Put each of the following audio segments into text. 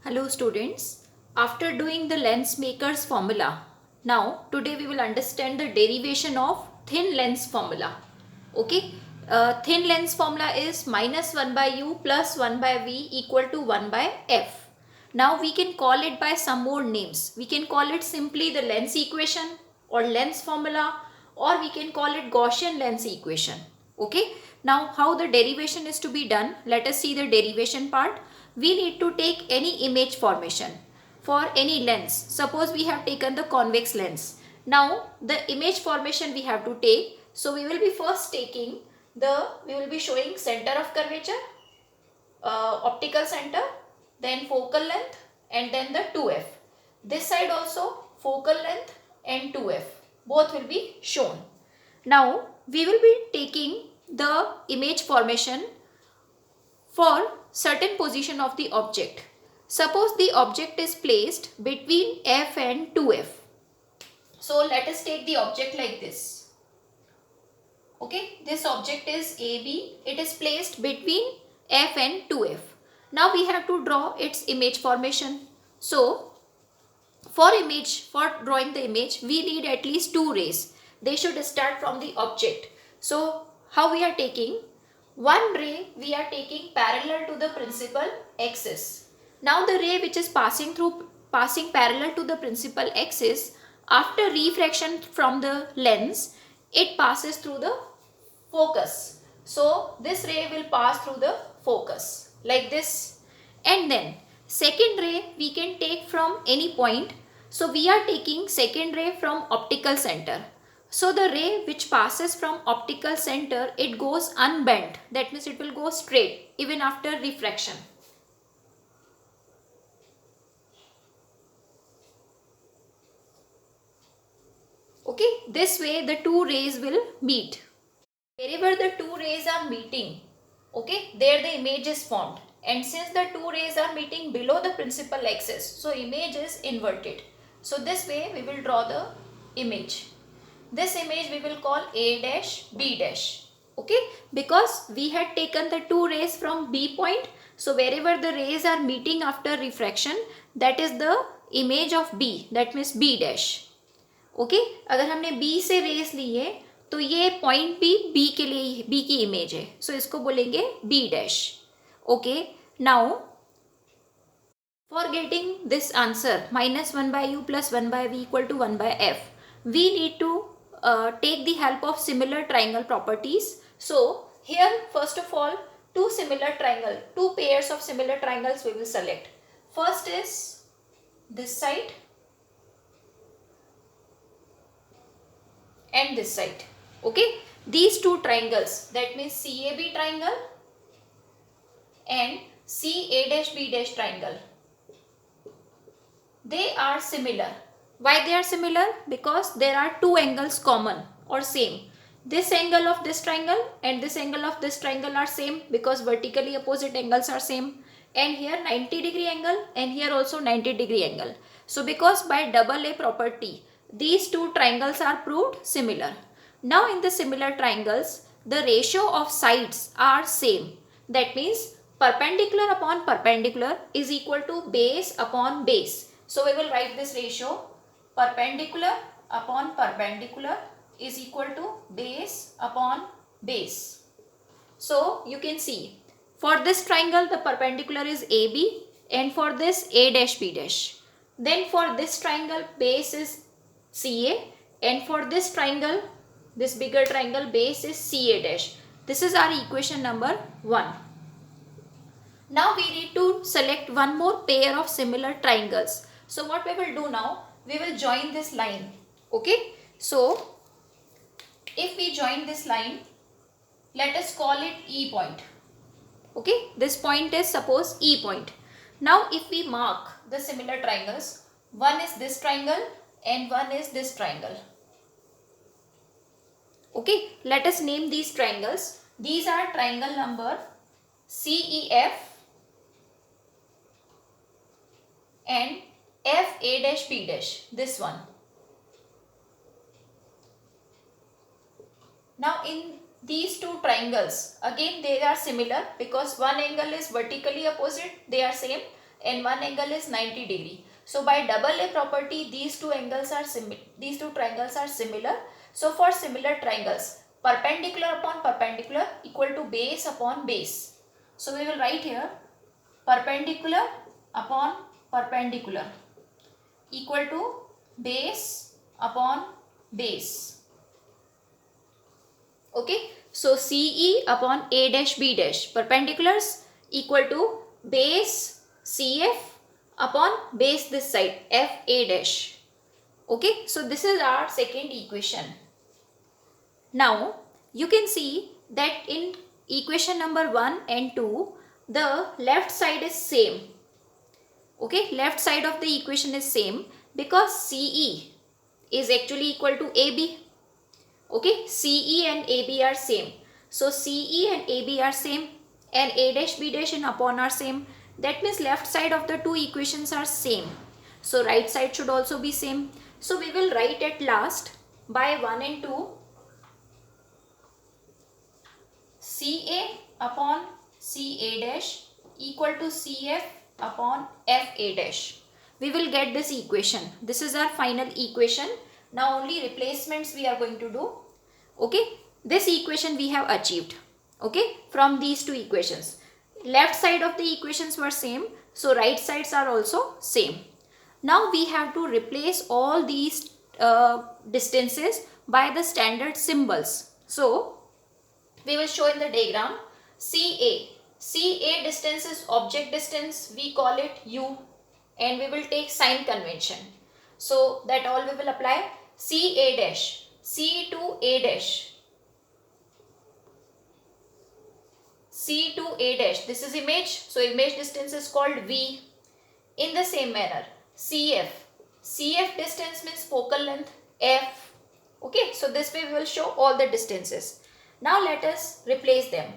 Hello students, after doing the lens maker's formula, now today we will understand the derivation of thin lens formula. Okay, thin lens formula is minus 1 by u plus 1 by v equal to 1 by f. Now we can call it by some more names. We can call it simply the lens equation or lens formula, or we can call it Gaussian lens equation. Okay, now how the derivation is to be done? Let us see the derivation part. We need to take any image formation for any lens. Suppose we have taken the convex lens. Now the image formation we have to take. So we will be first taking we will be showing center of curvature, optical center, then focal length, and then the 2f. This side also focal length and 2f. Both will be shown. Now we will be taking the image formation for certain position of the object. Suppose the object is placed between f and 2f. So let us take the object like this. Okay, this object is AB. It is placed between f and 2f. Now we have to draw its image formation. So for drawing the image, we need at least two rays. They should start from the object. So how we are taking? One ray we are taking parallel to the principal axis. Now the ray which is passing parallel to the principal axis, after refraction from the lens, it passes through the focus. So this ray will pass through the focus like this, and then second ray we can take from any point. So we are taking second ray from optical center. So the ray which passes from optical center, it goes unbent. That means it will go straight even after refraction. Okay, this way the two rays will meet. Wherever the two rays are meeting, okay, there the image is formed. And since the two rays are meeting below the principal axis, so image is inverted. So this way we will draw the image. This image we will call A dash B dash. Okay, because we had taken the two rays from B point. So wherever the rays are meeting after refraction, that is the image of B. That means B dash. Okay अगर हमने B से race ली है तो ये point भी B के लिए B की इमेज है. सो इसको बोलेंगे B dash. Okay now for getting this answer minus 1 by u plus 1 by v equal to 1 by f, we need to take the help of similar triangle properties. So here first of all two pairs of similar triangles we will select. First is this side and this side. Okay, these two triangles, that means CAB triangle and CA dash B dash triangle, they are similar. Why they are similar? Because there are two angles common or same. This angle of this triangle and this angle of this triangle are same because vertically opposite angles are same. And here 90-degree angle and here also 90-degree angle. So because by double A property, these two triangles are proved similar. Now in the similar triangles, the ratio of sides are same. That means perpendicular upon perpendicular is equal to base upon base. So we will write this ratio: perpendicular upon perpendicular is equal to base upon base. So you can see for this triangle the perpendicular is AB and for this A dash B dash. Then for this triangle base is CA and for this triangle, this bigger triangle, base is CA dash. This is our equation number 1. Now we need to select one more pair of similar triangles. So what we will do now, we will join this line. Okay, so if we join this line, let us call it E point. Okay, this point is suppose E point. Now if we mark the similar triangles, one is this triangle and one is this triangle. Okay, let us name these triangles. These are triangle number CEF and FA dash B dash, this one. Now in these two triangles, again they are similar because one angle is vertically opposite, they are same, and one angle is 90 degree. So by double A property, these two triangles are similar. So for similar triangles, perpendicular upon perpendicular equal to base upon base. So we will write here perpendicular upon perpendicular equal to base upon base. Okay, so CE upon A dash B dash, perpendiculars equal to base CF upon base this side FA dash. Okay, so this is our second equation. Now you can see that in equation number 1 and 2, the left side is same. Okay, left side of the equation is same because CE is actually equal to AB. Okay, CE and AB are same. So CE and AB are same and A dash B dash and upon are same. That means left side of the two equations are same. So right side should also be same. So we will write at last by 1 and 2 CA upon CA dash equal to CF upon FA dash. We will get this equation. This is our final equation. Now only replacements we are going to do. Okay, this equation we have achieved. Okay, from these two equations. Left side of the equations were same, so right sides are also same. Now we have to replace all these distances by the standard symbols. So we will show in the diagram CA. CA distance is object distance, we call it U, and we will take sign convention. So that all we will apply. CA dash, C to A dash, C to A dash, this is image, so image distance is called V. In the same manner, CF, CF distance means focal length F. Okay, so this way we will show all the distances. Now let us replace them.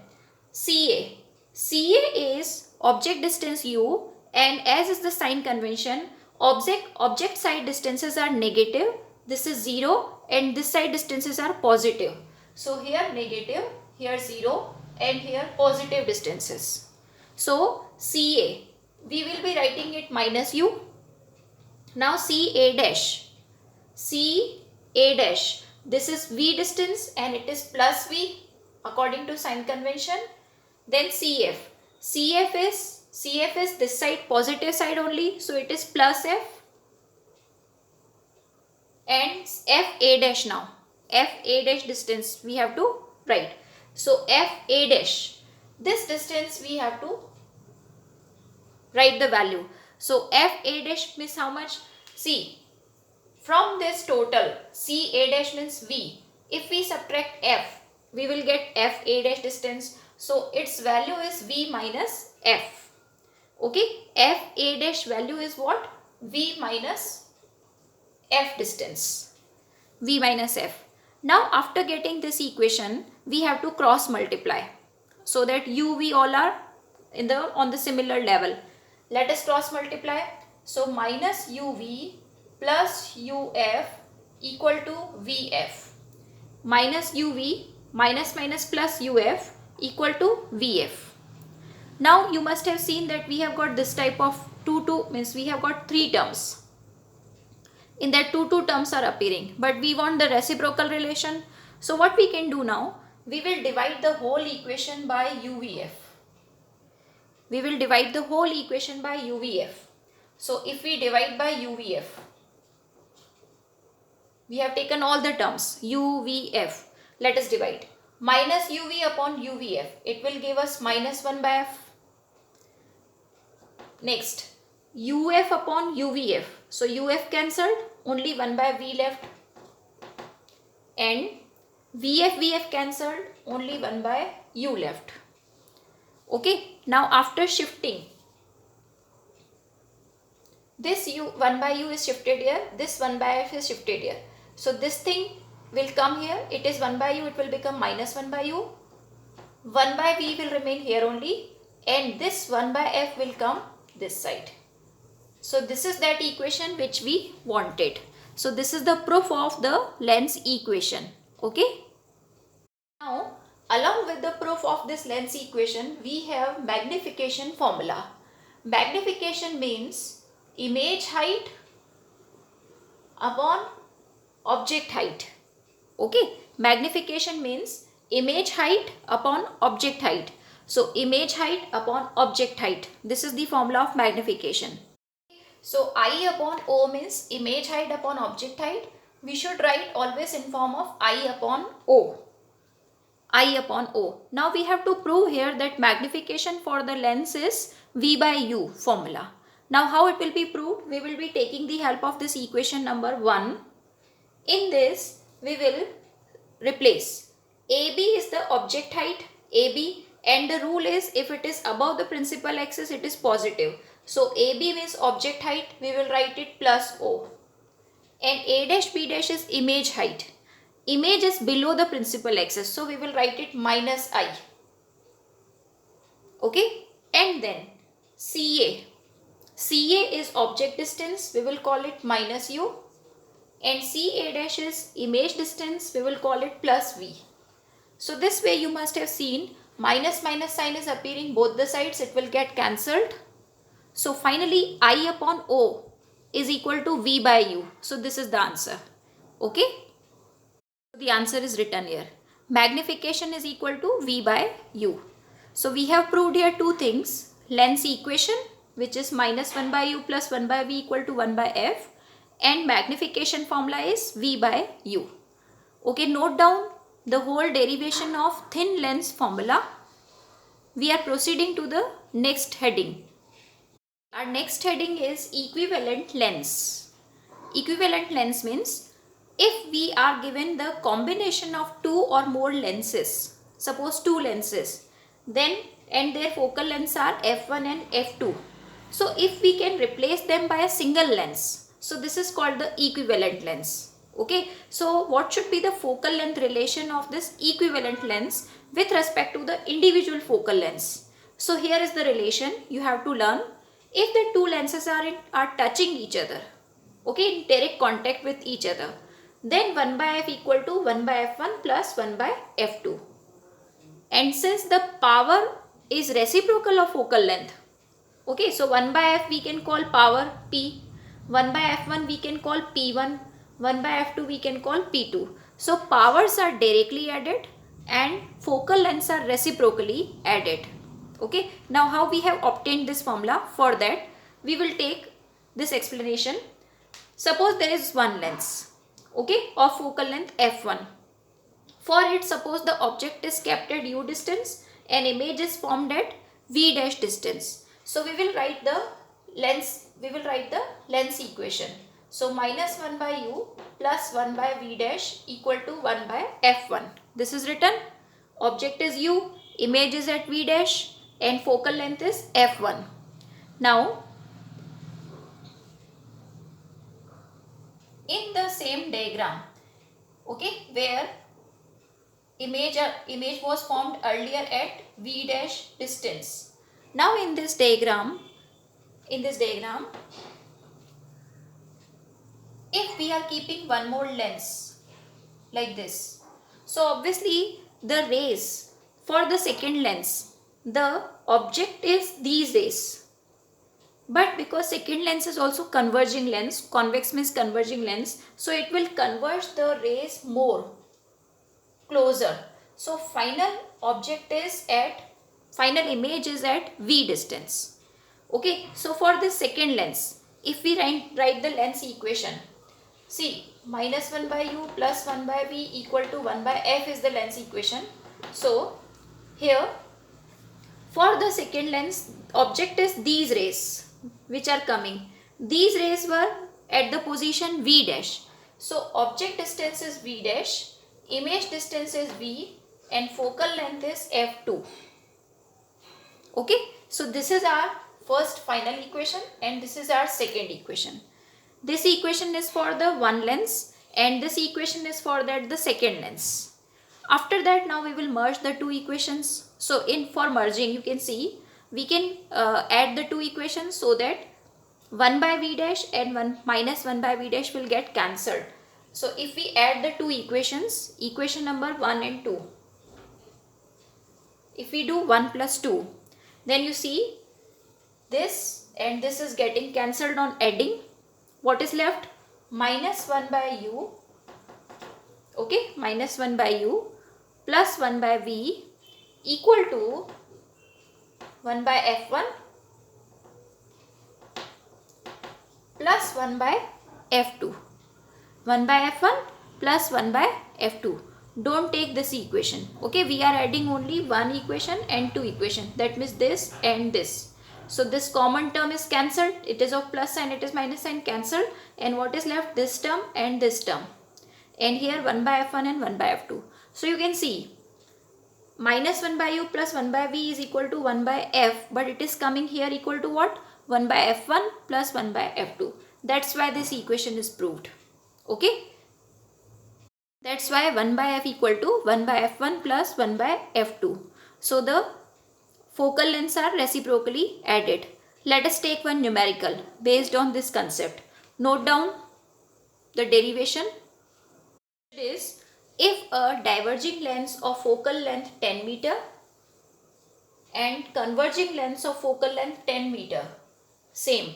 CA, CA is object distance U, and as is the sign convention, object side distances are negative, this is 0, and this side distances are positive. So here negative, here 0, and here positive distances. So CA, we will be writing it minus U. Now CA dash, CA dash, this is V distance and it is plus V according to sign convention. Then CF, CF is this side, positive side only, so it is plus F. And FA dash now, FA dash distance we have to write. So FA dash, this distance we have to write the value. So FA dash means how much? See, from this total, CA dash means V. If we subtract F, we will get FA dash distance. So its value is V minus F. Okay, FA dash value is what? V minus F distance. V minus F. Now after getting this equation, we have to cross multiply so that U, V all are on the similar level. Let us cross multiply. So minus UV plus UF equal to VF. Minus UV minus plus UF equal to VF. Now you must have seen that we have got this type of 2 means we have got 3 terms. In that 2 terms are appearing, but we want the reciprocal relation. So what we can do now, we will divide the whole equation by UVF. We will divide the whole equation by UVF. So if we divide by UVF, we have taken all the terms UVF. Let us divide. Minus UV upon UVF, it will give us minus 1 by F. Next, UF upon UVF. So UF cancelled, only 1 by V left. And VF cancelled, only 1 by U left. Okay, now after shifting, this 1 by U is shifted here, this 1 by F is shifted here. So this thing will come here, it is 1 by U, it will become minus 1 by U. 1 by V will remain here only, and this 1 by F will come this side. So this is that equation which we wanted. So this is the proof of the lens equation. Okay. Now along with the proof of this lens equation, we have magnification formula. Magnification means image height upon object height. Okay, magnification means image height upon object height. So image height upon object height, this is the formula of magnification. So I upon O means image height upon object height. We should write always in form of I upon O. I upon O. Now we have to prove here that magnification for the lens is V by U formula. Now how it will be proved? We will be taking the help of this equation number 1. In this we will replace AB is the object height AB, and the rule is if it is above the principal axis it is positive. So AB means object height, we will write it plus O, and A dash B dash is image height. Image is below the principal axis, so we will write it minus I. Okay, and then CA. CA is object distance, we will call it minus U, and CA dash is image distance, we will call it plus V. So this way you must have seen minus minus sign is appearing both the sides, it will get cancelled. So finally I upon O is equal to V by U. So this is the answer. Okay. The answer is written here. Magnification is equal to V by U. So we have proved here two things. Lens equation, which is minus 1 by U plus 1 by V equal to 1 by F, and magnification formula is V by U. Okay, note down the whole derivation of thin lens formula. We are proceeding to the next heading. Our next heading is equivalent lens. Equivalent lens means if we are given the combination of two or more lenses, suppose two lenses, then and their focal lengths are f1 and f2. So if we can replace them by a single lens, so this is called the equivalent lens. Okay, so what should be the focal length relation of this equivalent lens with respect to the individual focal lengths? So here is the relation you have to learn. If the two lenses are touching each other, okay, in direct contact with each other, then 1 by f equal to 1 by f1 plus 1 by f2. And since the power is reciprocal of focal length, okay, so 1 by f we can call power p, 1 by f1 we can call p1, 1 by f2 we can call p2. So powers are directly added and focal lengths are reciprocally added. Okay, now how we have obtained this formula? For that we will take this explanation. Suppose there is one lens, okay, of focal length f1. For it, suppose the object is kept at u distance and image is formed at v dash distance. So we will write the lens equation. So minus 1 by u plus 1 by v dash equal to 1 by f1. This is written. Object is u, image is at v dash, and focal length is f1. Now in the same diagram, okay, where image was formed earlier at v dash distance. Now in this diagram, if we are keeping one more lens like this, so obviously the rays for the second lens, the object is these rays, but because second lens is also converging lens, convex means converging lens, so it will converge the rays more closer. So final image is at v distance. Okay, so for this second lens, if we write the lens equation, see, minus 1 by u plus 1 by v equal to 1 by f is the lens equation. So here for the second lens, object is these rays which are coming. These rays were at the position v dash. So object distance is v dash, image distance is v, and focal length is f2. Okay, so this is our first final equation and this is our second equation. This equation is for the one lens and this equation is for the second lens. After that, now we will merge the two equations. So for merging, you can see we can add the two equations so that 1 by v dash and minus 1 by v dash will get cancelled. So if we add the two equations, equation number 1 and 2, if we do 1 plus 2, then you see This and this is getting cancelled on adding. What is left? Minus 1 by u, okay, minus 1 by u plus 1 by v equal to 1 by f1 plus 1 by f2. 1 by f1 plus 1 by f2. Don't take this equation. Okay, we are adding only one equation and two equation. That means this and this. So this common term is cancelled. It is of plus sign, it is minus sign, cancelled. And what is left? This term and this term. And here 1 by f1 and 1 by f2. So you can see minus 1 by u plus 1 by v is equal to 1 by f. But it is coming here equal to what? 1 by f1 plus 1 by f2. That's why this equation is proved. Okay. That's why 1 by f equal to 1 by f1 plus 1 by f2. So the focal lengths are reciprocally added. Let us take one numerical based on this concept. Note down the derivation. It is, if a diverging lengths of focal length 10 meter and converging lengths of focal length 10 meter same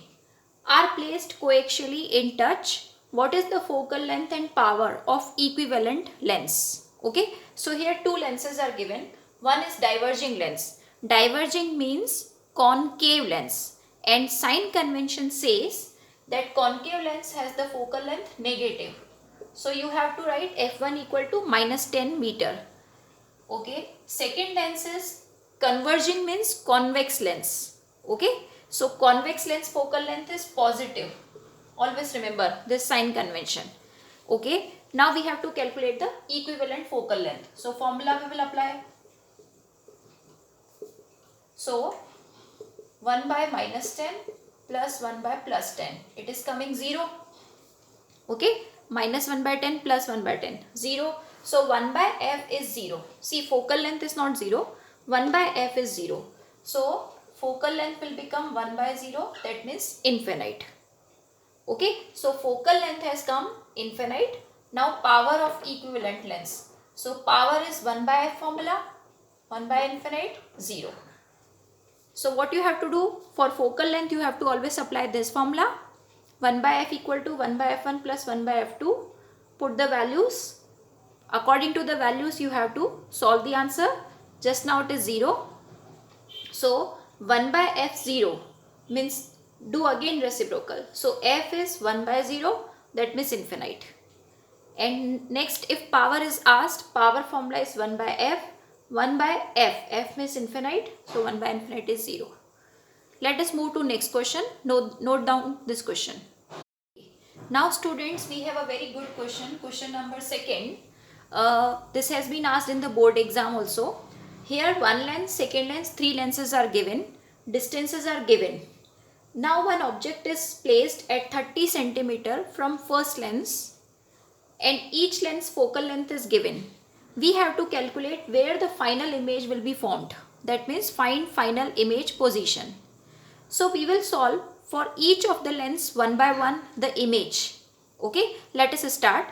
are placed coaxially in touch, what is the focal length and power of equivalent lengths? Okay, so here two lenses are given. One is diverging lens. Diverging means concave lens, and sign convention says that concave lens has the focal length negative. So you have to write f1 equal to minus 10 meter. Okay, second lens is converging means convex lens. Okay, so convex lens focal length is positive. Always remember this sign convention. Okay, now we have to calculate the equivalent focal length. So formula we will apply. So 1 by minus 10 plus 1 by plus 10. It is coming 0. Okay, minus 1 by 10 plus 1 by 10. 0. So 1 by f is 0. See, focal length is not 0. 1 by f is 0. So focal length will become 1 by 0. That means infinite. Okay, so focal length has come infinite. Now power of equivalent lengths. So power is 1 by f formula. 1 by infinite 0. So what you have to do for focal length, you have to always apply this formula. 1 by f equal to 1 by f1 plus 1 by f2. Put the values. According to the values you have to solve the answer. Just now it is 0. So 1 by f0 means do again reciprocal. So f is 1 by 0, that means infinite. And next, if power is asked, power formula is 1 by f. 1 by f. F means infinite. So 1 by infinite is 0. Let us move to next question. Note down this question. Now students, we have a very good question. Question number 2nd. This has been asked in the board exam also. Here one lens, second lens, three lenses are given. Distances are given. Now one object is placed at 30 centimeter from first lens and each lens focal length is given. We have to calculate where the final image will be formed. That means find final image position. So we will solve for each of the lens one by one the image. Okay, let us start.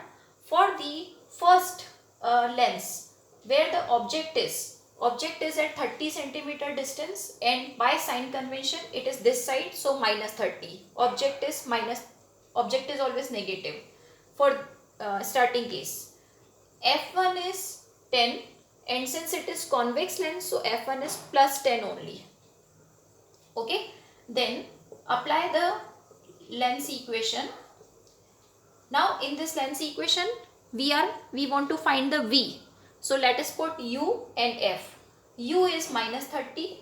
For the first lens where the object is at 30 centimeter distance and by sign convention it is this side, so minus 30. Object is always negative for starting case. F1 is 10 and since it is convex lens, so F1 is plus 10 only. Okay, then apply the lens equation. Now in this lens equation we want to find the V. So let us put U and F. U is minus 30.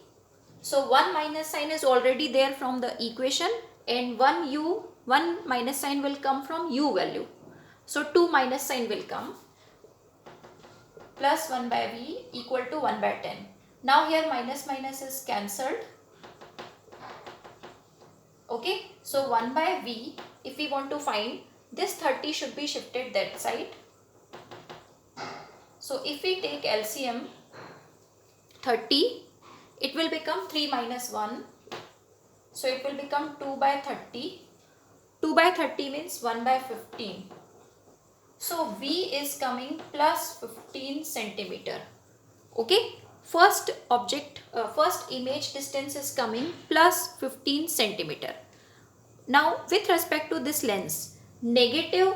So one minus sign is already there from the equation and one minus sign will come from U value. So 2 minus sign will come. Plus 1 by V equal to 1 by 10. Now here minus minus is cancelled. Okay, so 1 by V, if we want to find, this 30 should be shifted that side. So if we take LCM 30, it will become 3 minus 1. So it will become 2 by 30. 2 by 30 means 1 by 15. So V is coming plus 15 centimeter. Okay, first image distance is coming plus 15 centimeter. Now with respect to this lens, negative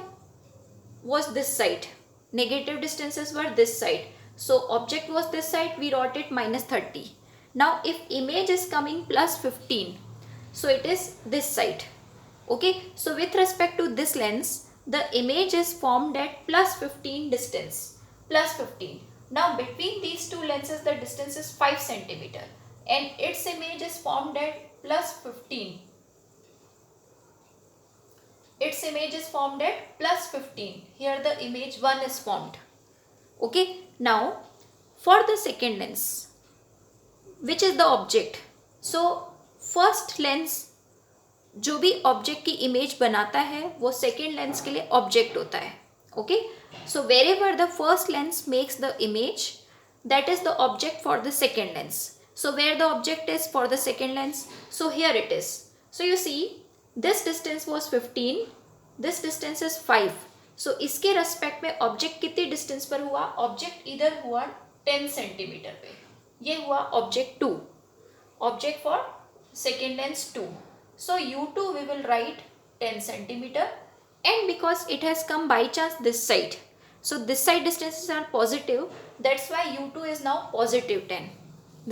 was this side, negative distances were this side, so object was this side, we wrote it minus 30. Now if image is coming plus 15, so it is this side. Okay, so with respect to this lens, the image is formed at plus 15 distance, plus 15. Now between these two lenses the distance is 5 centimeter and its image is formed at plus 15. Its image is formed at plus 15. Here the image 1 is formed. Okay, now for the second lens, which is the object. So first lens जो भी object की image बनाता है वो second lens के लिए object होता है. Okay, so wherever the first lens makes the image, that is the object for the second lens. So where the object is for the second lens, so here it is. So you see this distance was 15, this distance is 5. So इसके respect में object कितनी distance पर हुआ, object इधर हुआ 10 centimetre पे, ये हुआ object 2, object for second lens 2. So U2 we will write 10 centimeter, and because it has come by chance this side, so this side distances are positive, that's why U2 is now positive 10.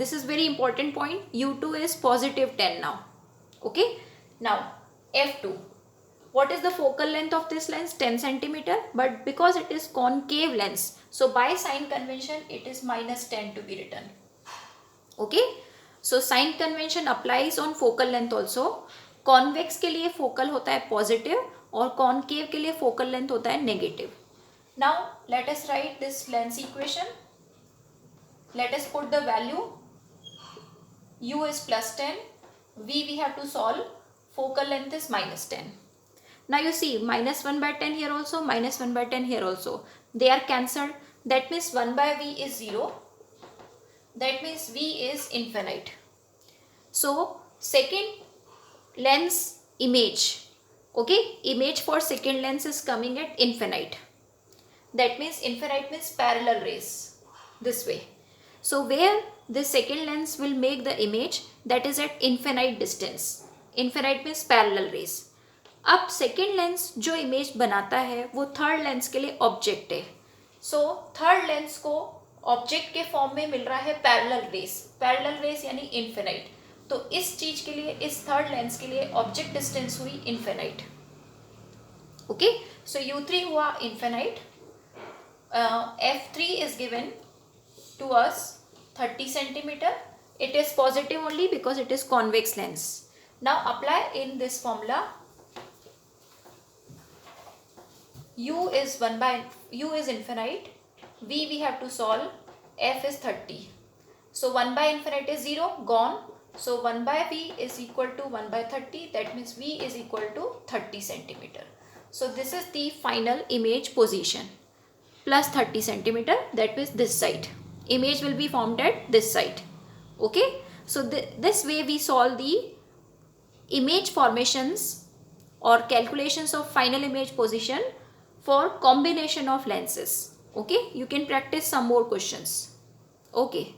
This is very important point, U2 is positive 10 now. Okay, now F2, what is the focal length of this lens, 10 centimeter, but because it is concave lens, so by sign convention it is minus 10 to be written. Okay, so sine convention applies on focal length also. Convex के लिए focal होता है positive और concave के लिए focal length होता है negative. Now let us right this lens equation. Let us put the value. u is plus 10, v we have to solve, focal length is minus 10. Now you see minus 1 by 10 here also, minus 1 by 10 here also, they are cancelled. That means 1 by v is 0. That means v is infinite. So second lens image, okay, image for second lens is coming at infinite. That means infinite means parallel rays, this way. So where the second lens will make the image, that is at infinite distance. Infinite means parallel rays. अब second lens जो image बनाता है वो third lens के लिए object है. So third lens को object के फॉर्म में मिल रहा है पैरेलल रेस. पैरेलल रेस यानी इन्फिनाइट. तो इस चीज के लिए, इस थर्ड लेंस के लिए ऑब्जेक्ट डिस्टेंस हुई इन्फिनाइट. ओके, सो U3 हुआ infinite. F3 is given to us 30 centimetre. It is positive only because it is convex lens. Now apply in this formula. U is infinite, v we have to solve, f is 30. So 1 by infinite is 0, gone. So 1 by v is equal to 1 by 30, that means v is equal to 30 centimeter. So this is the final image position, plus 30 centimeter, that means this side. Image will be formed at this side. Okay, so this way we solve the image formations or calculations of final image position for combination of lenses. Okay, you can practice some more questions. Okay.